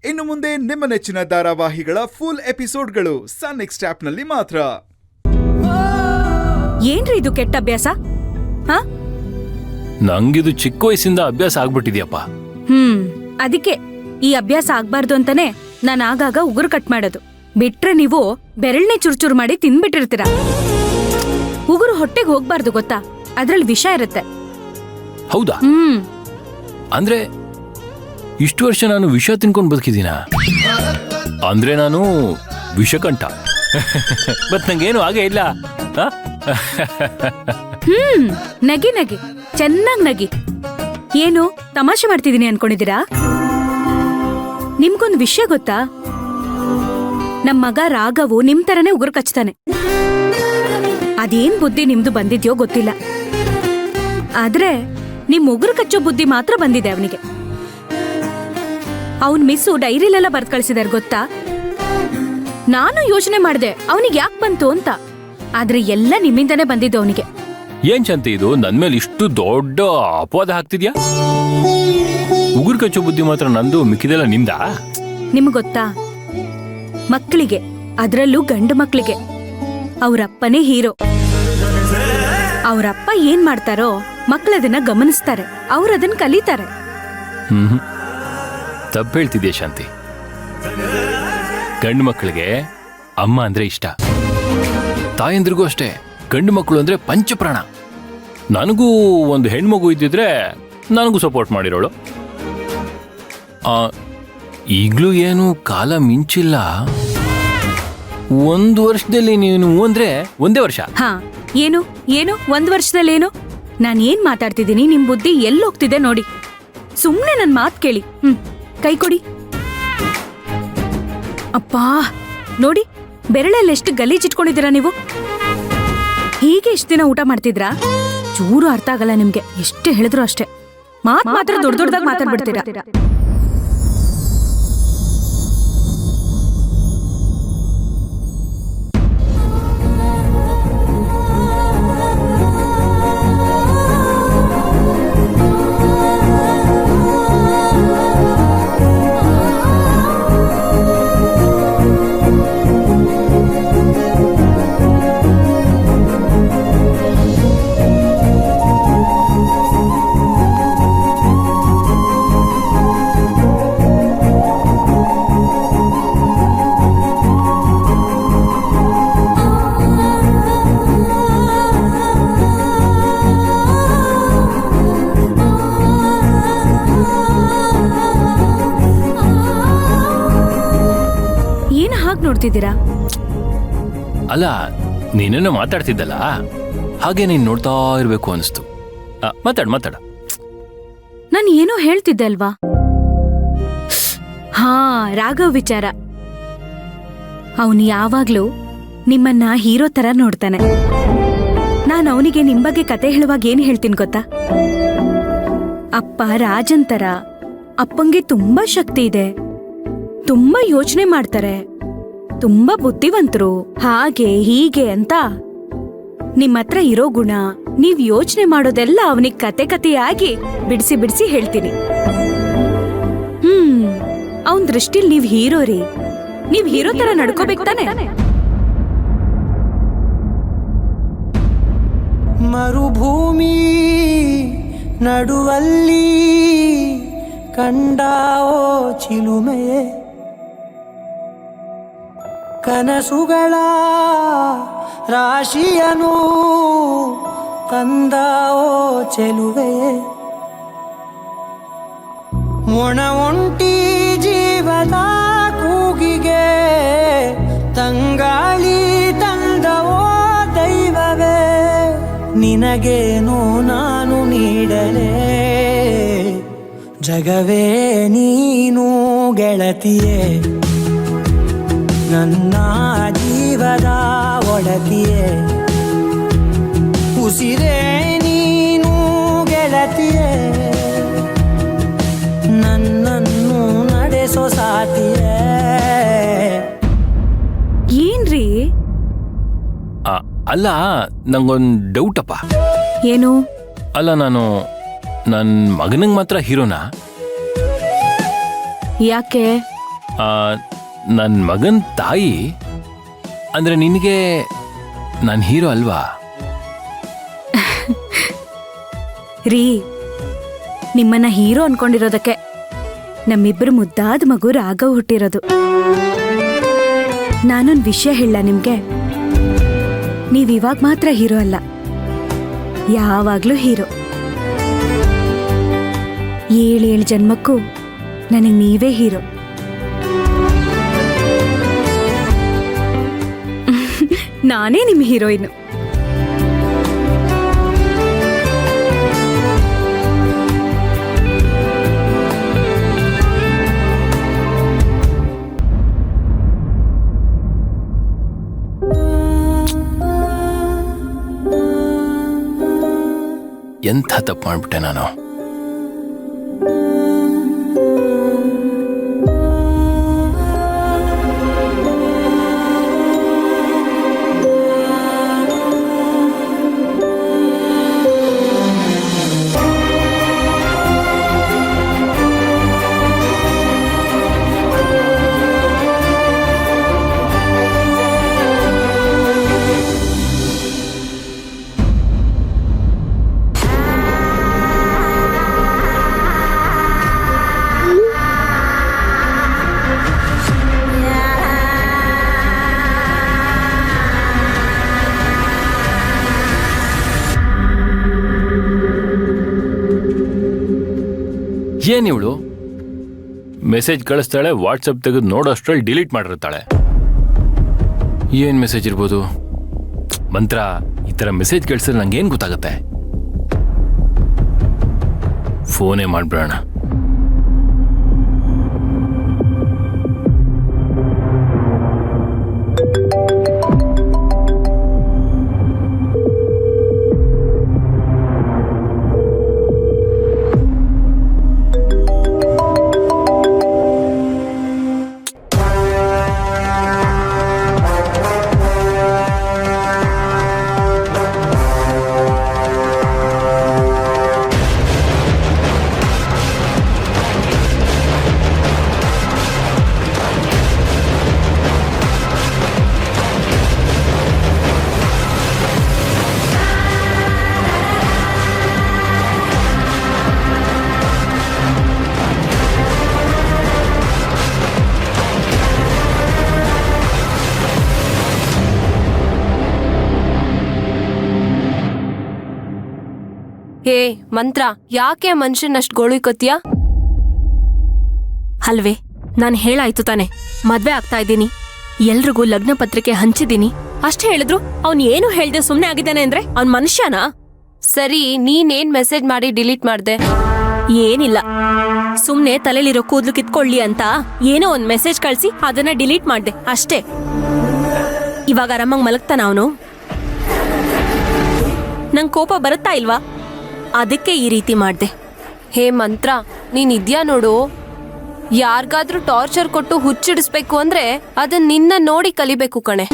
ಇನ್ನು ಮುಂದೆ ನಿಮ್ಮ ನೆಚ್ಚಿನ ಧಾರಾವಾಹಿಗಳ ಫುಲ್ ಎಪಿಸೋಡ್ಗಳು ಸನ್ ನೆಕ್ಸ್ಟ್ ಆಪ್ನಲ್ಲಿ ಮಾತ್ರ. ಏನ್ರಿ ಇದು ಕೆಟ್ಟ ಅಭ್ಯಾಸ? ನಂಗಿದು ಚಿಕ್ಕ ವಯಸ್ಸಿಂದ ಅಭ್ಯಾಸ ಆಗ್ಬಿಟ್ಟಿದ್ಯಪ್ಪ. ಅದಕ್ಕೆ ಈ ಅಭ್ಯಾಸ ಆಗ್ಬಾರ್ದು ಅಂತಾನೆ ನಾನು ಆಗಾಗ ಉಗುರು ಕಟ್ ಮಾಡೋದು. ಬಿಟ್ರೆ ನೀವು ಬೆರಳ್ನೆ ಚುರ್ಚುರ್ ಮಾಡಿ ತಿನ್ಬಿಟ್ಟಿರ್ತೀರ. ಉಗುರು ಹೊಟ್ಟೆಗೆ ಹೋಗ್ಬಾರ್ದು ಗೊತ್ತಾ, ಅದ್ರಲ್ಲಿ ವಿಷ ಇರುತ್ತೆ. ಹೌದಾ? ಅಂದ್ರೆ ಇಷ್ಟು ವರ್ಷ ನಾನು ವಿಷ ತಿನ್ಕೊಂಡು ಬದುಕಿದೀನ? ಅಂದ್ರೆ ನಾನು ವಿಷಕಂಠ. ಮತ್ ನಂಗೇನು ಹಾಗೆ ಇಲ್ಲ. ನಗಿ ನಗಿ, ಚೆನ್ನಾಗ್ ನಗಿ. ಏನು ತಮಾಷೆ ಮಾಡ್ತಿದೀನಿ ಅನ್ಕೊಂಡಿದೀರಾ? ನಿಮ್ಗೊಂದು ವಿಷಯ ಗೊತ್ತಾ? ನಮ್ ಮಗ ರಾಘವು ನಿಮ್ ತರನೇ ಉಗುರು ಕಚ್ತಾನೆ. ಅದೇನ್ ಬುದ್ಧಿ ನಿಮ್ದು ಬಂದಿದ್ಯೋ ಗೊತ್ತಿಲ್ಲ, ಆದ್ರೆ ನಿಮ್ ಉಗುರು ಕಚ್ಚೋ ಬುದ್ಧಿ ಮಾತ್ರ ಬಂದಿದೆ ಅವನಿಗೆ. ಅವನ್ ಮಿಸ್ಸು ಡೈರಿಲೆಲ್ಲ ಬರ್ದ್ ಕಳ್ಸಿದಾರೆ ಗೊತ್ತಾ? ನಾನು ಯೋಚನೆ ಮಾಡ್ದೆ ಅವನಿಗೆ ಯಾಕೆ ಬಂತು ಅಂತ, ಆದ್ರೆ ಎಲ್ಲ ನಿಮ್ಮಿಂದನೇ ಬಂದಿದ್ದು ಅವನಿಗೆ. ಏನ್ ಚಂತೆ ಇದು ನನ್ ಮೇಲೆ ಇಷ್ಟು ದೊಡ್ಡ ಅಪವಾದ ಹಾಕ್ತಿದ್ಯಾ? ಉಗುರು ಕಚ್ಚೋ ಬುದ್ಧಿ ಮಾತ್ರ ನಂದು, ಮಿಕ್ಕಿದೆಲ್ಲ ನಿಂದ. ನಿಮ್ಗ್ ಗೊತ್ತಾ, ಮಕ್ಕಳಿಗೆ, ಅದ್ರಲ್ಲೂ ಗಂಡು ಮಕ್ಕಳಿಗೆ ಅವ್ರಪ್ಪನೇ ಹೀರೋ. ಅವ್ರಪ್ಪ ಏನ್ ಮಾಡ್ತಾರೋ ಮಕ್ಕಳದನ್ನ ಗಮನಿಸ್ತಾರೆ, ಅವ್ರದನ್ನ ಕಲಿತಾರೆ. ತಪ್ಪು ಹೇಳ್ತಿದ್ಯಾ ಶಾಂತಿ. ಗಂಡು ಮಕ್ಕಳಿಗೆ ಅಮ್ಮ ಅಂದ್ರೆ ಇಷ್ಟ, ತಾಯಂದ್ರಿಗೂ ಅಷ್ಟೇ. ಗಂಡು ಮಕ್ಕಳು ಅಂದ್ರೆ ಪಂಚಪ್ರಾಣ. ನನಗೂ ಒಂದು ಹೆಣ್ಮಗು ಇದ್ದಿದ್ರೆ ನನಗೂ ಸಪೋರ್ಟ್ ಮಾಡಿರೋಳು. ಈಗ್ಲೂ ಏನು ಕಾಲ ಮಿಂಚಿಲ್ಲ. 1 ವರ್ಷದಲ್ಲಿ ನೀನು ಅಂದ್ರೆ 1 ವರ್ಷ. ಏನು ಏನು 1 ವರ್ಷದಲ್ಲಿ ಏನು? ನಾನ್ ಏನ್ ಮಾತಾಡ್ತಿದ್ದೀನಿ, ನಿಮ್ ಬುದ್ಧಿ ಎಲ್ಲೋಗ್ತಿದೆ ನೋಡಿ. ಸುಮ್ನೆ ನನ್ ಮಾತ್ ಕೇಳಿ. ಕೈ ಕೊಡಿ. ಅಪ್ಪಾ ನೋಡಿ, ಬೆರಳಲ್ಲಿ ಎಷ್ಟು ಗಲೀಜಿಟ್ಕೊಂಡಿದ್ದೀರಾ ನೀವು. ಹೀಗೆ ಇಷ್ಟ ದಿನ ಊಟ ಮಾಡ್ತಿದ್ರಾ? ಚೂರು ಅರ್ಥ ಆಗಲ್ಲ ನಿಮ್ಗೆ, ಎಷ್ಟೇ ಹೇಳಿದ್ರು ಅಷ್ಟೇ. ಮಾತ್ರ ದೊಡ್ಡ ದೊಡ್ಡದಾಗ ಮಾತಾಡ್ಬಿಡ್ತೀರಾ. ನೋಡ್ತಿದ್ದೀರಾ? ಅಲ್ಲ, ನೀನೇನೋ ಮಾತಾಡ್ತಿದ್ದಲ್ಲ, ಹಾಗೆ ನೀನ್ ನೋಡ್ತಾ ಇರ್ಬೇಕು ಅನಿಸ್ತು. ಮಾತಾಡ. ನಾನು ಏನೋ ಹೇಳ್ತಿದ್ದೆ ಅಲ್ವಾ? ರಾಘವ್ ವಿಚಾರ. ಅವನು ಯಾವಾಗ್ಲೂ ನಿಮ್ಮನ್ನ ಹೀರೋ ತರ ನೋಡ್ತಾನೆ. ನಾನು ಅವನಿಗೆ ನಿಮ್ ಬಗ್ಗೆ ಕತೆ ಹೇಳುವಾಗ ಏನ್ ಹೇಳ್ತೀನಿ ಗೊತ್ತಾ? ಅಪ್ಪ ರಾಜನ್ ತರ, ಅಪ್ಪಂಗೆ ತುಂಬಾ ಶಕ್ತಿ ಇದೆ, ತುಂಬಾ ಯೋಚನೆ ಮಾಡ್ತಾರೆ, ತುಂಬಾ ಬುದ್ಧಿವಂತರು, ಹಾಗೆ ಹೀಗೆ ಅಂತ ನಿಮ್ಮತ್ರ ಇರೋ ಗುಣ, ನೀವ್ ಯೋಚನೆ ಮಾಡೋದೆಲ್ಲ ಅವನಿಗೆ ಕತೆಯಾಗಿ ಬಿಡಿಸಿ ಬಿಡಿಸಿ ಹೇಳ್ತೀನಿ. ಅವನ್ ದೃಷ್ಟಿಲ್ ನೀವ್ ಹೀರೋ ರೀ. ನೀವ್ ಹೀರೋ ತರ ನಡ್ಕೋಬೇಕು ತಾನೆ. ಮರುಭೂಮಿ ನಡುವಲ್ಲಿ ಕಂಡಾವೋ ಚಿಲುಮೆಯೇ, ಕನಸುಗಳ ರಾಶಿಯನು ತಂದಾವೋ ಚೆಲುವೆಯೇ, ಒಣ ಒಂಟಿ ಜೀವದ ಕೂಗಿಗೆ ತಂಗಾಳಿ ತಂದವೋ ದೈವವೇ, ನಿನಗೇನು ನಾನು ನೀಡಲೇ, ಜಗವೇ ನೀನು ಗೆಳತಿಯೇ, ನನ್ನ ಜೀವದ ಒಡತಿಯೇ, ಉಸಿರೇ ನೀನು ಗೆಳತಿಯೇ, ನನ್ನನ್ನು ನಡೆಸೋ ಸಾತಿಯೇ. ಏನ್ರಿ? ಅಲ್ಲ, ನಂಗೊಂದು ಡೌಟಪ್ಪ. ಏನು? ಅಲ್ಲ, ನಾನು ನನ್ನ ಮಗನಿಗೆ ಮಾತ್ರ ಹೀರೋನಾ? ಯಾಕೆ? ನನ್ನ ಮಗನ ತಾಯಿ ಅಂದ್ರೆ ನಿನಗೆ ನಾನು ಹೀರೋ ಅಲ್ವಾ? ರೀ, ನಿಮ್ಮನ್ನ ಹೀರೋ ಅನ್ಕೊಂಡಿರೋದಕ್ಕೆ ನಮ್ಮಿಬ್ಬರು ಮುದ್ದಾದ ಮಗು ರಾಘವ್ ಹುಟ್ಟಿರೋದು. ನಾನೊಂದು ವಿಷಯ ಹೇಳ ನಿಮ್ಗೆ, ನೀವಿವಾಗ ಮಾತ್ರ ಹೀರೋ ಅಲ್ಲ, ಯಾವಾಗ್ಲೂ ಹೀರೋ. 7 ಜನ್ಮಕ್ಕೂ ನನಗೆ ನೀವೇ ಹೀರೋ. ನಾನೇ ನಿಮ್ಮ ಹೀರೋಯಿನ್. ಎಂಥ ತಪ್ಪು ಮಾಡ್ಬಿಟ್ಟೆ ನಾನು. ಏನಿವಳು ಮೆಸೇಜ್ ಕಳಿಸ್ತಾಳೆ, ವಾಟ್ಸಪ್ ತೆಗೆದು ನೋಡೋಷ್ಟ್ರಲ್ಲಿ ಡಿಲೀಟ್ ಮಾಡಿರ್ತಾಳೆ. ಏನ್ ಮೆಸೇಜ್ ಇರ್ಬೋದು? ಮಂತ್ರ, ಈ ಥರ ಮೆಸೇಜ್ ಕಳಿಸಿದ್ರೆ ನಂಗೇನು ಗೊತ್ತಾಗುತ್ತೆ? ಫೋನೇ ಮಾಡ್ಬಿಡೋಣ. ಹೇ ಮಂತ್ರ, ಯಾಕೆ ಮನುಷ್ಯನಷ್ಟು ಗೋಳಿಕೊತ್ತೀಯ? ಅಲ್ವೇ, ನಾನು ಹೇಳಾಯ್ತು ತಾನೆ, ಮದ್ವೆ ಆಗ್ತಾ ಇದ್ದೀನಿ, ಎಲ್ರಿಗೂ ಲಗ್ನ ಪತ್ರಿಕೆ ಹಂಚಿದ್ದೀನಿ ಅಷ್ಟೇ ಹೇಳಿದ್ರು ಅವ್ನ್ ಏನು ಹೇಳ್ದೆ ಸುಮ್ನೆ ಆಗಿದ್ದಾನೆ ಅಂದ್ರೆ ಅವ್ನ್ ಮನುಷ್ಯನಾ? ಸರಿ, ನೀನೇನ್ ಮೆಸೇಜ್ ಮಾಡಿ ಡಿಲೀಟ್ ಮಾಡ್ದೆ? ಏನಿಲ್ಲ, ಸುಮ್ನೆ ತಲೆಲಿರೋ ಕೂದ್ಲು ಕಿತ್ಕೊಳ್ಳಿ ಅಂತ ಏನೋ ಒಂದ್ ಮೆಸೇಜ್ ಕಳ್ಸಿ ಅದನ್ನ ಡಿಲೀಟ್ ಮಾಡ್ದೆ ಅಷ್ಟೇ. ಇವಾಗ ಆರಾಮಾಗಿ ಮಲಗ್ತಾನ ಅವನು? ನಂಗ್ ಕೋಪ ಬರುತ್ತಾ ಇಲ್ವಾ? ಅದಕ್ಕೆ ಈ ರೀತಿ ಮಾಡ್ದೆ. ಹೇ ಮಂತ್ರ, ನೀನ್ ಇದ್ಯಾ ನೋಡು, ಯಾರಿಗಾದ್ರೂ ಟಾರ್ಚರ್ ಕೊಟ್ಟು ಹುಚ್ಚಿಡಿಸ್ಬೇಕು ಅಂದ್ರೆ ಅದನ್ನ ನಿನ್ನ ನೋಡಿ ಕಲಿಬೇಕು ಕಣೆ.